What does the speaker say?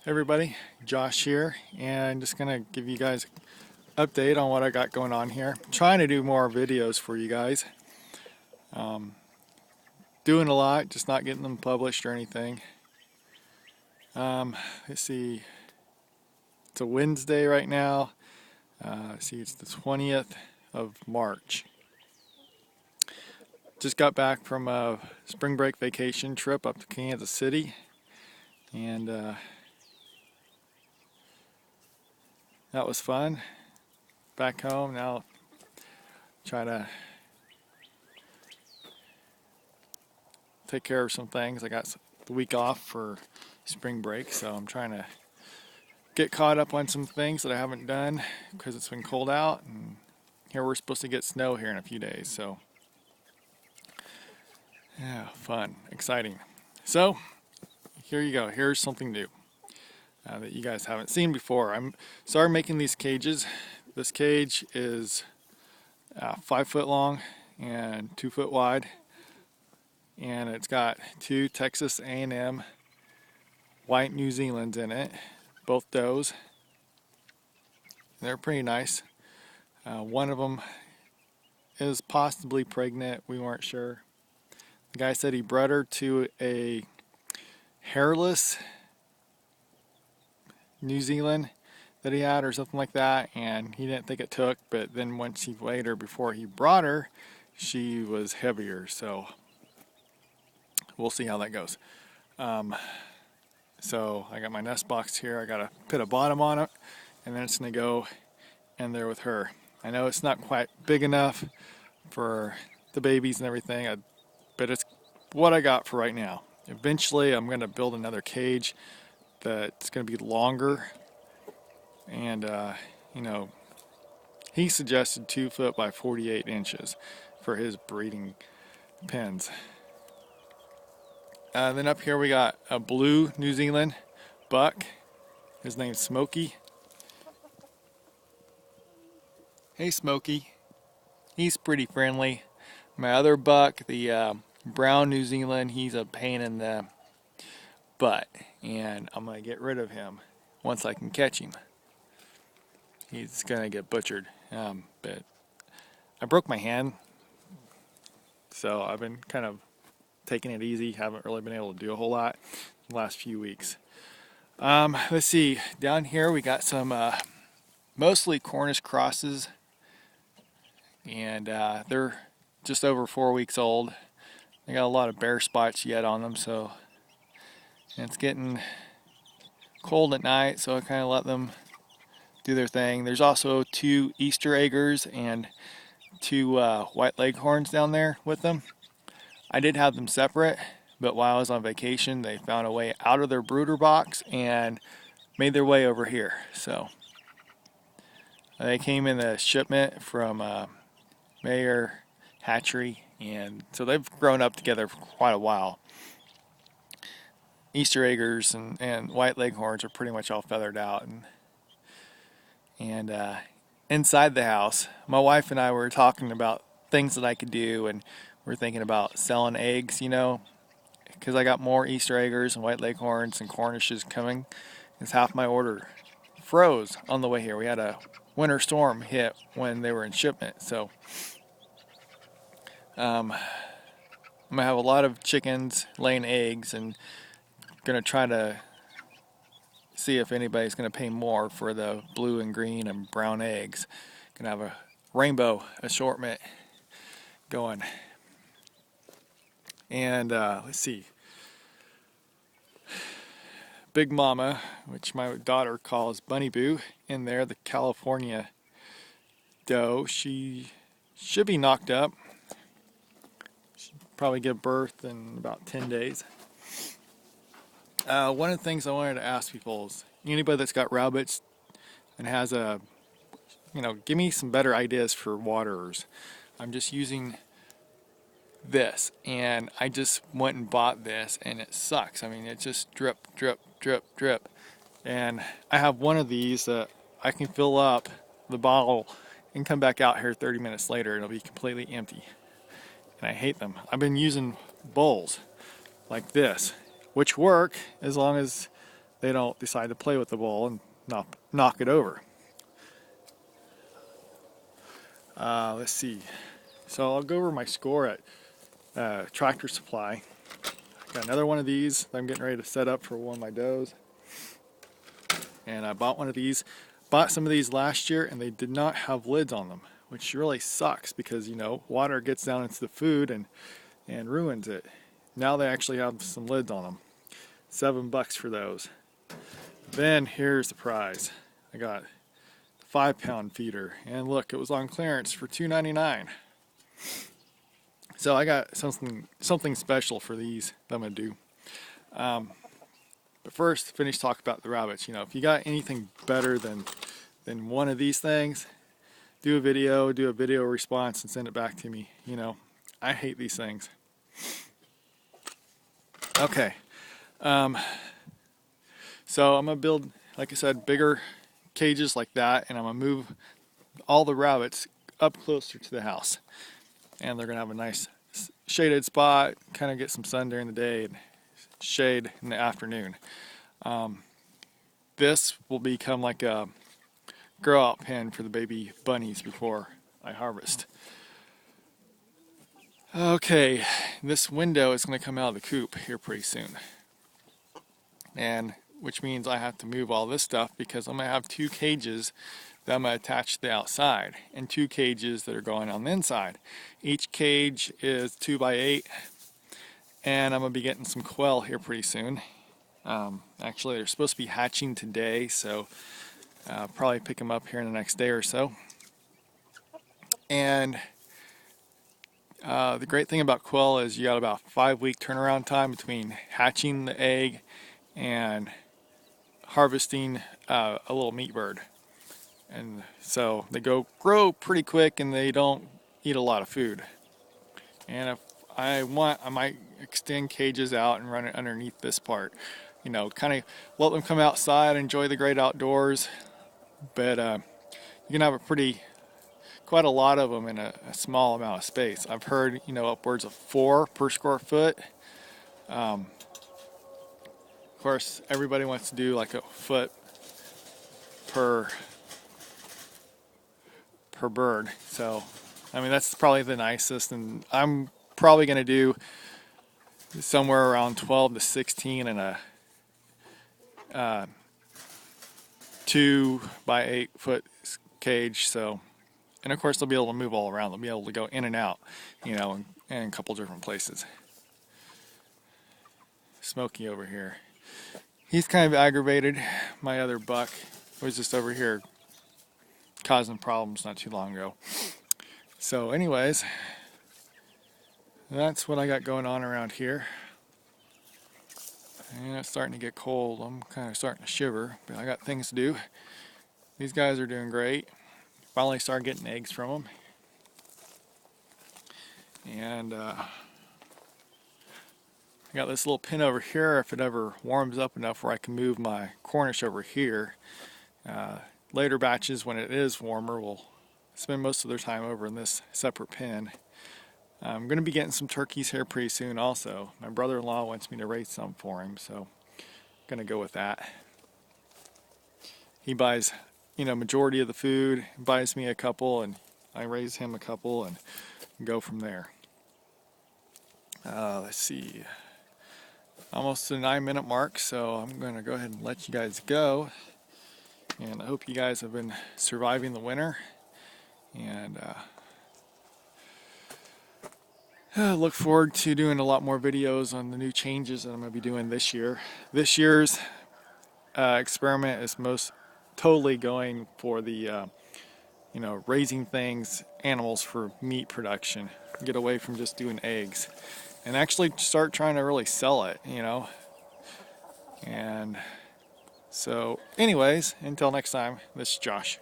Hey everybody, Josh here, and just gonna give you guys an update on what I got going on here. I'm trying to do more videos for you guys. Doing a lot, just not getting them published or anything. Let's see, it's a Wednesday right now. See, it's the 20th of March. Just got back from a spring break vacation trip up to Kansas City, and that was fun. Back home now, try to take care of some things. I got the week off for spring break, so I'm trying to get caught up on some things that I haven't done because it's been cold out, and here we're supposed to get snow here in a few days. So yeah, fun, exciting. So here you go. Here's something new that you guys haven't seen before. I'm started making these cages. This cage is 5 foot long and 2 foot wide, and it's got two Texas A&M white New Zealands in it, both does. They're pretty nice. One of them is possibly pregnant. We weren't sure. The guy said he bred her to a hairless New Zealand that he had or something like that, and he didn't think it took, but then once he weighed her before he brought her, she was heavier, so we'll see how that goes. So I got my nest box here. I got to put a bottom on it, and then it's going to go in there with her. I know it's not quite big enough for the babies and everything, but it's what I got for right now. Eventually I'm going to build another cage that's going to be longer, and he suggested 2 foot by 48 inches for his breeding pens. Then up here we got a blue New Zealand buck. His name's Smokey. Hey Smokey. He's pretty friendly. My other buck, the brown New Zealand, he's a pain in the butt, and I'm gonna get rid of him once I can catch him. He's gonna get butchered, but I broke my hand, so I've been kind of taking it easy. Haven't really been able to do a whole lot the last few weeks. Let's see, down here we got some mostly Cornish crosses, and they're just over 4 weeks old. They got a lot of bare spots yet on them, so it's getting cold at night, so I kind of let them do their thing. There's also two Easter eggers and two white leghorns down there with them. I did have them separate, but while I was on vacation, they found a way out of their brooder box and made their way over here. So they came in the shipment from Mayer Hatchery, and so they've grown up together for quite a while. Easter eggers and white leghorns are pretty much all feathered out, and inside the house, my wife and I were talking about things that I could do, and we're thinking about selling eggs, because I got more Easter eggers and white leghorns and Cornishes coming. It's half my order froze on the way here. We had a winter storm hit when they were in shipment, so I'm gonna have a lot of chickens laying eggs, and gonna try to see if anybody's gonna pay more for the blue and green and brown eggs. Gonna have a rainbow assortment going. And let's see, Big Mama, which my daughter calls Bunny Boo, in there, the California doe. She should be knocked up. She'll probably give birth in about 10 days. One of the things I wanted to ask people is, anybody that's got rabbits and has give me some better ideas for waterers. I'm just using this, and I just went and bought this, and it sucks. I mean, it just drip, drip, drip, drip. And I have one of these that I can fill up the bottle and come back out here 30 minutes later, and it'll be completely empty. And I hate them. I've been using bowls like this, which work as long as they don't decide to play with the bowl and knock it over. Let's see. So I'll go over my score at Tractor Supply. Got another one of these that I'm getting ready to set up for one of my does. And I bought one of these. Bought some of these last year and they did not have lids on them, which really sucks because, you know, water gets down into the food and ruins it. Now they actually have some lids on them. $7 for those. Then here's the prize. I got a 5-pound feeder, and look, it was on clearance for $2.99. So I got something special for these that I'm gonna do. But first, finish talking about the rabbits. You know, if you got anything better than one of these things, do a video response and send it back to me. You know, I hate these things. Okay. So I'm gonna build, like I said, bigger cages like that, and I'm gonna move all the rabbits up closer to the house. And they're gonna have a nice shaded spot, kind of get some sun during the day and shade in the afternoon. This will become like a grow out pen for the baby bunnies before I harvest. Okay, this window is going to come out of the coop here pretty soon, and which means I have to move all this stuff because I'm going to have 2 cages that I'm going to attach to the outside and 2 cages that are going on the inside. Each cage is 2x8, and I'm going to be getting some quail here pretty soon. Actually, they're supposed to be hatching today, so probably pick them up here in the next day or so. And the great thing about quail is you got about a 5-week turnaround time between hatching the egg and harvesting a little meat bird. And so they grow pretty quick and they don't eat a lot of food. And if I want, I might extend cages out and run it underneath this part. You know, kind of let them come outside, enjoy the great outdoors. But you can have quite a lot of them in a small amount of space. I've heard, you know, upwards of 4 per square foot. Of course, everybody wants to do like a foot per bird. So, I mean, that's probably the nicest, and I'm probably going to do somewhere around 12 to 16 in a 2x8 foot cage. So, and of course they'll be able to move all around. They'll be able to go in and out, you know, in a couple different places. Smokey over here. He's kind of aggravated. My other buck was just over here causing problems not too long ago. So anyways, that's what I got going on around here. And it's starting to get cold. I'm kind of starting to shiver, but I got things to do. These guys are doing great. Finally started getting eggs from them. And I got this little pin over here. If it ever warms up enough where I can move my Cornish over here, later batches when it is warmer will spend most of their time over in this separate pen. I'm going to be getting some turkeys here pretty soon also. My brother-in-law wants me to raise some for him, so I'm going to go with that. He buys, you know, majority of the food, buys me a couple, and I raise him a couple and go from there. Let's see. Almost to the 9-minute mark, so I'm going to go ahead and let you guys go. And I hope you guys have been surviving the winter. And look forward to doing a lot more videos on the new changes that I'm going to be doing this year. This year's experiment is most totally going for the, you know, raising animals for meat production. Get away from just doing eggs. And actually start trying to really sell it, you know. And so, anyways, until next time, this is Josh.